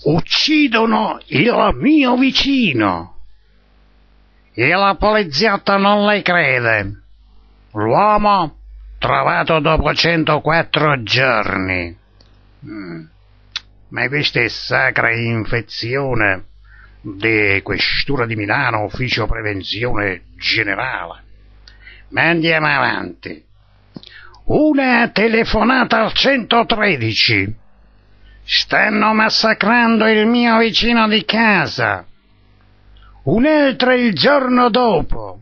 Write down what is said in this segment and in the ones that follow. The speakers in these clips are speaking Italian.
uccidono il mio vicino. E la poliziotta non le crede. L'uomo trovato dopo 104 giorni. Ma questa è sacra infezione di questura di Milano, ufficio prevenzione generale. Ma andiamo avanti. Una telefonata al 113. Stanno massacrando il mio vicino di casa. Un'altra il giorno dopo.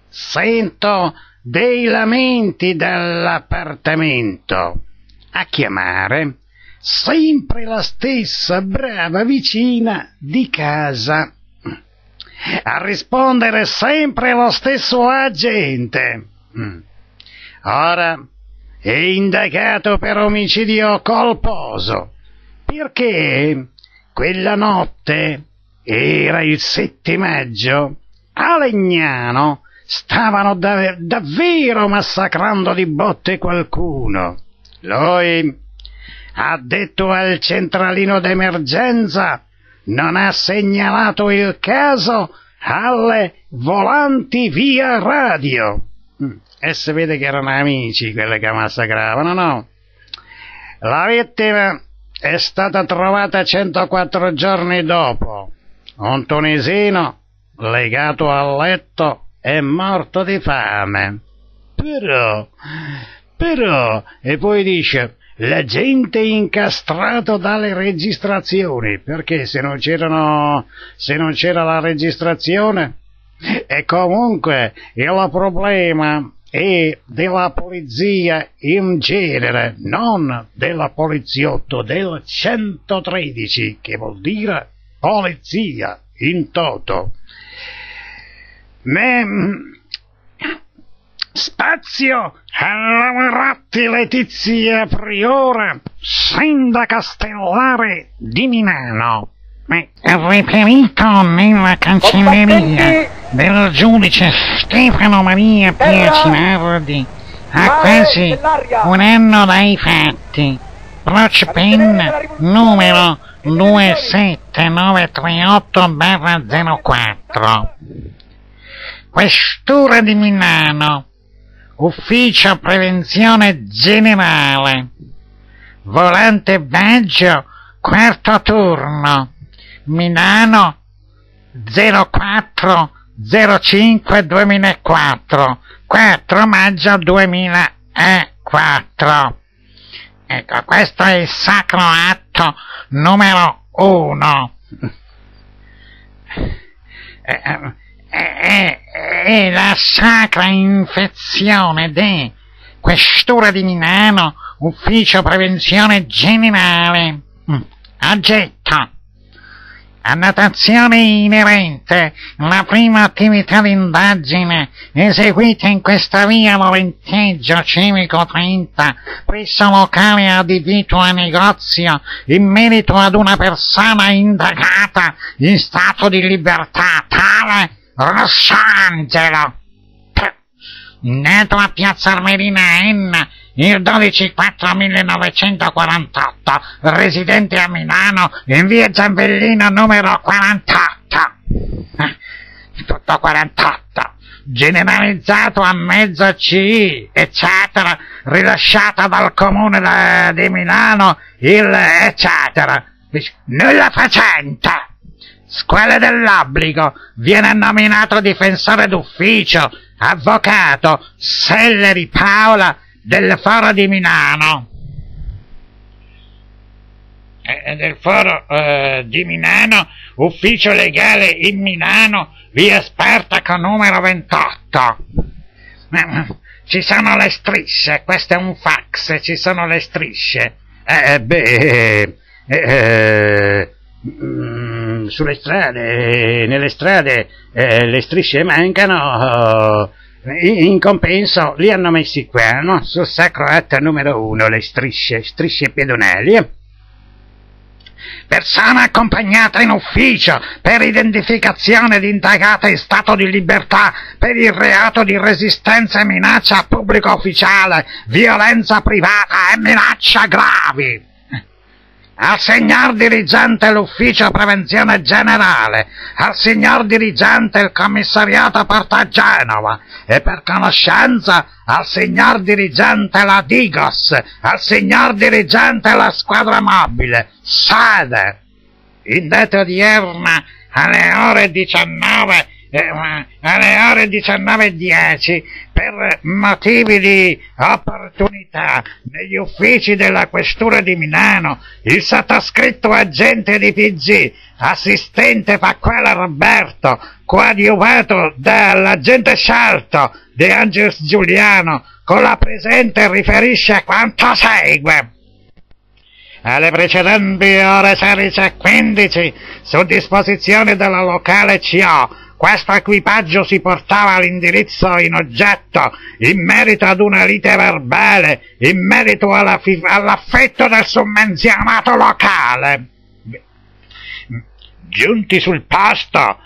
Sento dei lamenti dall'appartamento. A chiamare sempre la stessa brava vicina di casa. A rispondere sempre lo stesso agente. Ora è indagato per omicidio colposo, perché quella notte, era il 7 maggio, a Legnano stavano davvero massacrando di botte qualcuno. Lui ha detto al centralino d'emergenza, non ha segnalato il caso alle volanti via radio. E si vede che erano amici quelli che massacravano, no? La vittima è stata trovata 104 giorni dopo. Un tunisino legato al letto è morto di fame. Però, e poi dice, la gente incastrato dalle registrazioni, perché se non c'era la registrazione, e comunque il problema è della polizia in genere, non della poliziotto, del 113, che vuol dire polizia in toto. Spazio alla Maratti Letizia Priora, sindaca stellare di Milano. Riferito nella cancelleria del giudice Stefano Maria Piacinardi a quasi un anno dai fatti. Procpen numero 27938/04. Questura di Milano, ufficio prevenzione generale, volante Baggio, quarto turno, Milano 04/05/2004, 4 maggio 2004. Ecco, questo è il sacro atto numero 1. È la sacra infezione di Questura di Milano, ufficio prevenzione generale. Oggetto: annotazione inerente. La prima attività d'indagine eseguita in questa via Lorenteggio Civico 30 presso locale adibito a negozio in merito ad una persona indagata in stato di libertà, tale Rossangelo, nato a Piazza Armerina N il 12/4/1948, residente a Milano in via Giambellino numero 48, tutto 48, generalizzato a mezzo CI, eccetera, rilasciata dal comune di Milano il eccetera, nulla facente. Squale dell'obbligo, viene nominato difensore d'ufficio, avvocato Selleri Paola del Foro di Milano. Del Foro di Milano, ufficio legale in Milano, via Spartaco numero 28. Ci sono le strisce, questo è un fax, ci sono le strisce. Sulle strade, nelle strade le strisce mancano, in compenso li hanno messi qua, no? Sul sacro atto numero 1, le strisce pedonali. Persona accompagnata in ufficio per identificazione di indagata in stato di libertà per il reato di resistenza e minaccia a pubblico ufficiale, violenza privata e minaccia gravi. al signor dirigente l'ufficio prevenzione generale, al signor dirigente il commissariato Porta Genova e per conoscenza al signor dirigente la Digos, al signor dirigente la squadra mobile, sede, in data odierna alle ore 19, alle ore 19:10 per motivi di opportunità negli uffici della Questura di Milano il sottoscritto agente di PG, assistente Pacquella Roberto, coadiuvato dall'agente scelto De Angelis Giuliano, con la presente riferisce quanto segue. Alle precedenti ore 16:15, su disposizione della locale CO, questo equipaggio si portava all'indirizzo in oggetto in merito ad una lite verbale, in merito all'affetto del summenzionato locale. Giunti sul posto,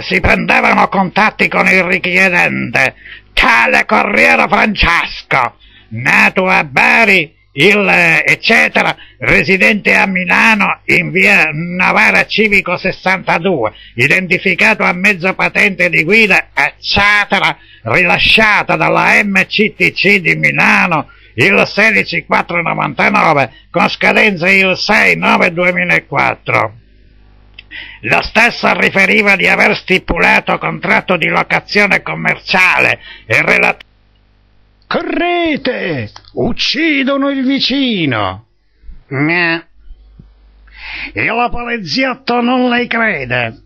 si prendevano contatti con il richiedente, tale Corriero Francesco, nato a Bari, eccetera, residente a Milano in via Novara Civico 62, identificato a mezzo patente di guida, eccetera, rilasciata dalla MCTC di Milano il 16/4/99 con scadenza il 6/9/2004. Lo stesso riferiva di aver stipulato contratto di locazione commerciale e relativo. Correte! Uccidono il vicino! Il poliziotto non lei crede.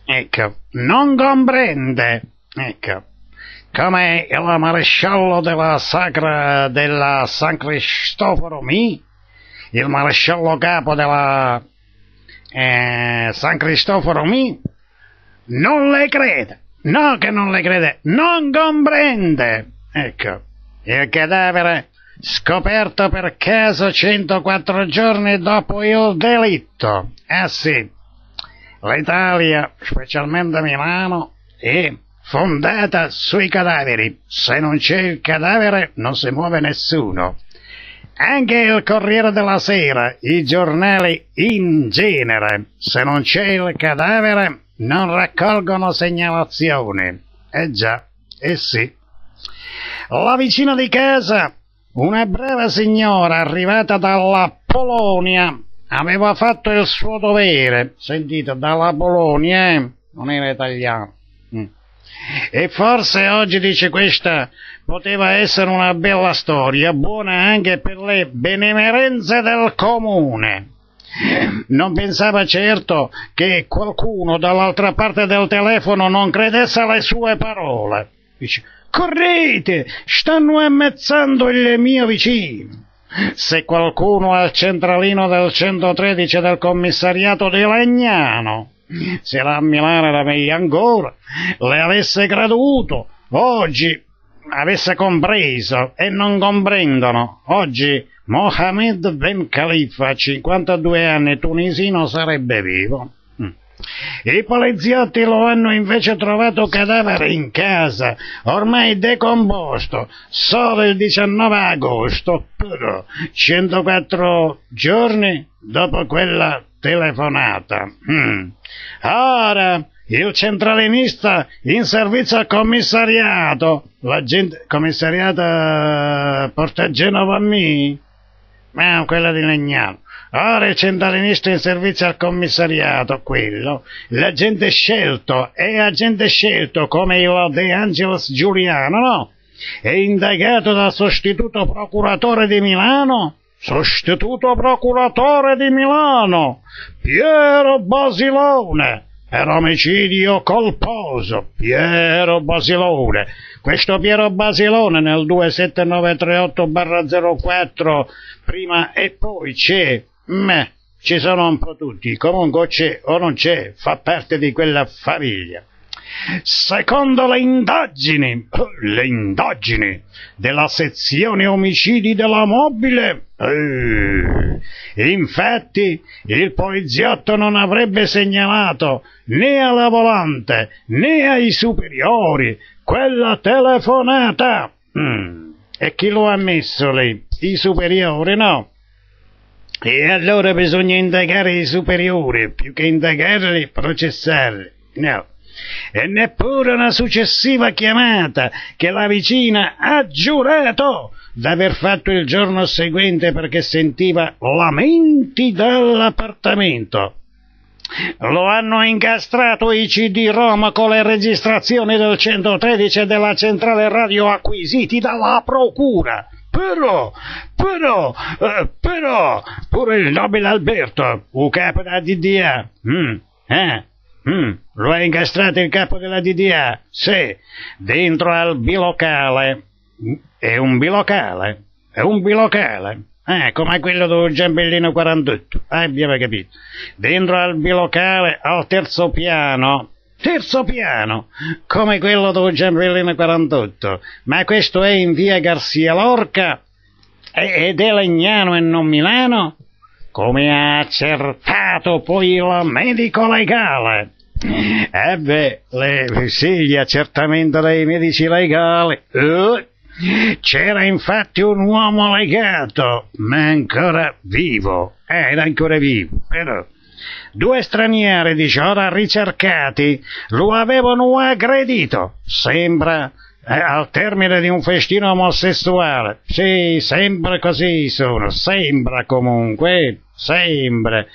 Ecco, non comprende. Ecco, come il maresciallo della San Cristoforo Mi, il maresciallo capo della San Cristoforo Mi, non le crede. No, che non le crede, non comprende. Ecco, il cadavere scoperto per caso 104 giorni dopo il delitto. Sì, l'Italia, specialmente Milano, è fondata sui cadaveri. Se non c'è il cadavere non si muove nessuno. Anche il Corriere della Sera, i giornali in genere, se non c'è il cadavere non raccolgono segnalazioni. Già, sì. La vicina di casa, una brava signora arrivata dalla Polonia, aveva fatto il suo dovere. Sentite, dalla Polonia, non era italiano. E forse oggi, dice, questa poteva essere una bella storia, buona anche per le benemerenze del comune. Non pensava certo che qualcuno dall'altra parte del telefono non credesse alle sue parole. Dice: correte, stanno ammazzando il mio vicino. Se qualcuno al centralino del 113 del commissariato di Legnano, se era a Milano era meglio ancora, le avesse creduto, oggi avesse compreso, e non comprendono, oggi Mohammed Ben Khalifa, 52 anni, tunisino, sarebbe vivo. I poliziotti lo hanno invece trovato cadavere in casa, ormai decomposto, solo il 19 agosto, però 104 giorni dopo quella telefonata. Ora il centralinista in servizio al commissariato, l'agente commissariato Porta Genova quella di Legnano. Ora il centralinista in servizio al commissariato, quello, l'agente scelto, è agente scelto come il De Angelis Giuliano, no? È indagato dal sostituto procuratore di Milano, Piero Basilone, per omicidio colposo, Piero Basilone. Questo Piero Basilone nel 27938/04 prima e poi c'è, ci sono un po' tutti, comunque c'è o non c'è, fa parte di quella famiglia. Secondo le indagini della sezione omicidi della mobile, infatti il poliziotto non avrebbe segnalato né alla volante né ai superiori quella telefonata. E chi lo ha messo lì? I superiori, no? E allora bisogna indagare i superiori, più che indagarli, processarli. No. E neppure una successiva chiamata che la vicina ha giurato d'aver fatto il giorno seguente perché sentiva lamenti dall'appartamento. Lo hanno incastrato i CD-ROM con le registrazioni del 113 e della centrale radio acquisiti dalla procura. Però, pure il nobile Alberto, il capo della DDA, lo ha incastrato il capo della DDA, sì, dentro al bilocale. È un bilocale, come quello del Giambellino 48, abbiamo capito. Dentro al bilocale, al terzo piano, come quello del Giambellino 48, ma questo è in via Garcia Lorca, ed è Legnano e non Milano, come ha accertato poi il medico legale. Sì, gli accertamenti dei medici legali. C'era infatti un uomo legato, ma ancora vivo. Era ancora vivo, però. 2 stranieri, dice, ora ricercati, lo avevano aggredito. Sembra al termine di un festino omosessuale. Sì, sembra così sembra comunque. Sembra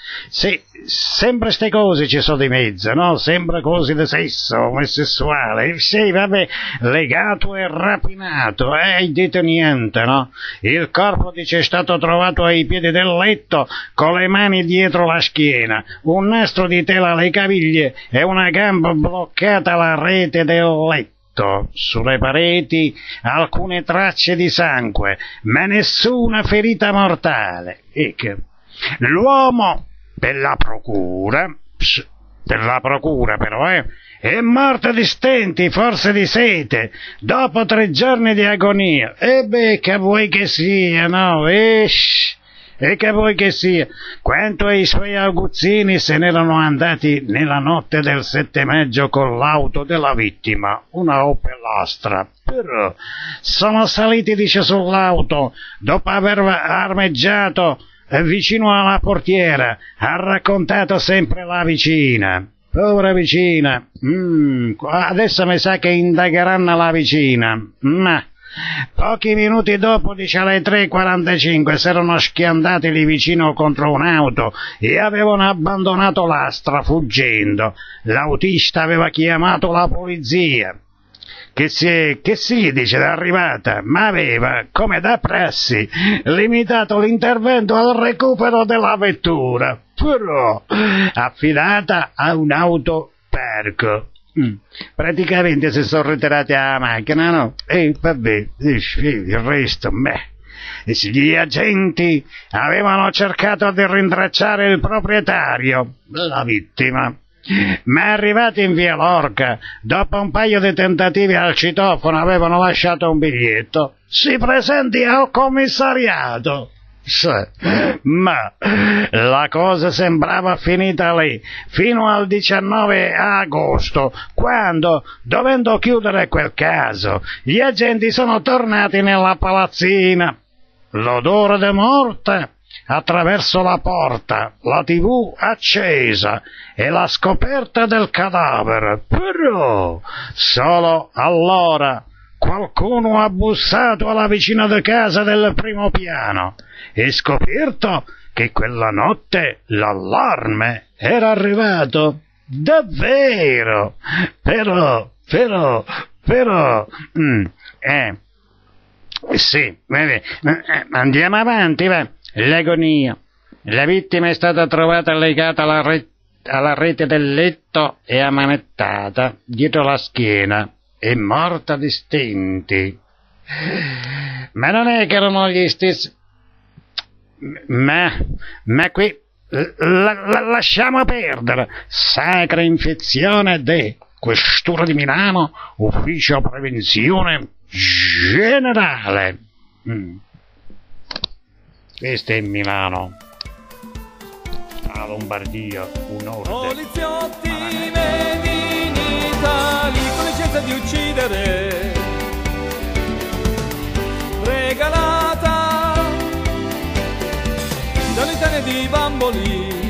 ste cose ci sono di mezzo, no? Sembra cose di sesso omosessuale, sì, vabbè, legato e rapinato, hai detto niente, no? Il corpo, dice, è stato trovato ai piedi del letto, con le mani dietro la schiena, un nastro di tela alle caviglie e una gamba bloccata alla rete del letto. Sulle pareti alcune tracce di sangue, ma nessuna ferita mortale. Ecco. L'uomo della procura però, è morto di stenti, forse di sete, dopo 3 giorni di agonia. E beh, che vuoi che sia, no? E che vuoi che sia. Quanto ai suoi aguzzini, se n'erano andati nella notte del 7 maggio con l'auto della vittima, una Opel Astra. Però sono saliti, dice, sull'auto, dopo aver armeggiato vicino alla portiera. Ha raccontato sempre la vicina. Povera vicina. Adesso mi sa che indagheranno la vicina. Ma pochi minuti dopo, dice, alle 3:45, si erano schiantati lì vicino contro un'auto e avevano abbandonato l'Astra fuggendo. L'autista aveva chiamato la polizia, che si dice d'arrivata, ma aveva, come da prassi, limitato l'intervento al recupero della vettura, però affidata a un autoparco. Praticamente si sono ritirati alla macchina, no? E vabbè, il resto, gli agenti avevano cercato di rintracciare il proprietario, la vittima, ma arrivati in via Lorca, dopo un paio di tentativi al citofono, avevano lasciato un biglietto. Si presenti al commissariato. Sì, ma la cosa sembrava finita lì, fino al 19 agosto, quando, dovendo chiudere quel caso, gli agenti sono tornati nella palazzina. L'odore di morte attraverso la porta, la TV accesa e la scoperta del cadavere. Però solo allora qualcuno ha bussato alla vicina di casa del primo piano e scoperto che quella notte l'allarme era arrivato. Davvero? Però, sì, andiamo avanti, va. L'agonia. La vittima è stata trovata legata alla rete del letto e ammanettata dietro la schiena. È morta di stenti. Ma non è che erano gli stessi. Ma qui lasciamo perdere. Sacra infezione de Questura di Milano, ufficio prevenzione generale. Questo è Milano, la Lombardia, un ordine. Poliziotti made in Italy con licenza di uccidere, regalata dall'Italia. piene di bamboli.